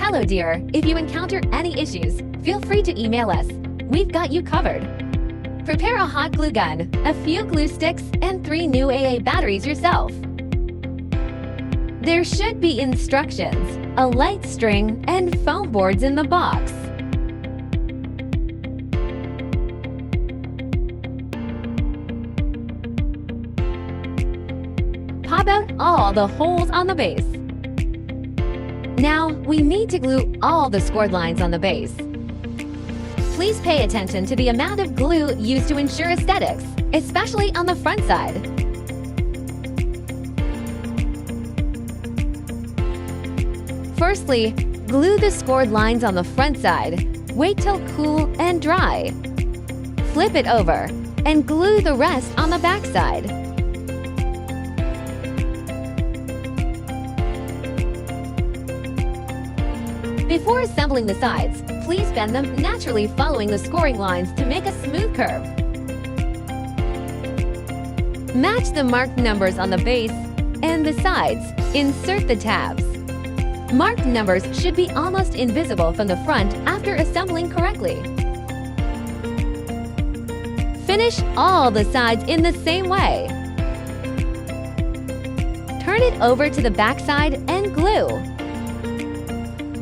Hello dear, if you encounter any issues, feel free to email us. We've got you covered. Prepare a hot glue gun, a few glue sticks, and 3 new AA batteries yourself. There should be instructions, a light string, and foam boards in the box. Pop out all the holes on the base. Now, we need to glue all the scored lines on the base. Please pay attention to the amount of glue used to ensure aesthetics, especially on the front side. Firstly, glue the scored lines on the front side. Wait till cool and dry. Flip it over and glue the rest on the back side. Before assembling the sides, please bend them naturally following the scoring lines to make a smooth curve. Match the marked numbers on the base and the sides. Insert the tabs. Marked numbers should be almost invisible from the front after assembling correctly. Finish all the sides in the same way. Turn it over to the back side and glue.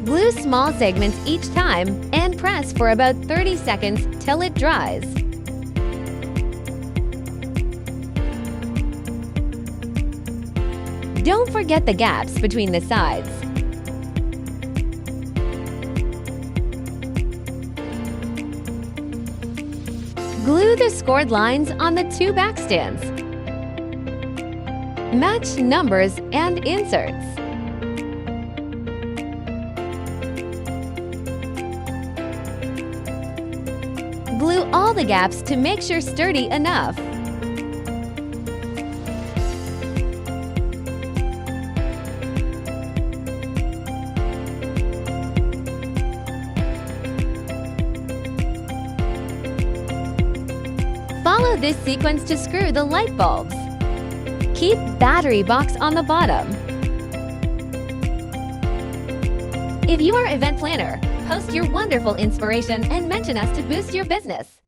Glue small segments each time and press for about 30 seconds till it dries. Don't forget the gaps between the sides. Glue the scored lines on the 2 back stands. Match numbers and inserts. Glue all the gaps to make sure sturdy enough. Follow this sequence to screw the light bulbs. Keep battery box on the bottom. If you are an event planner, post your wonderful inspiration and mention us to boost your business.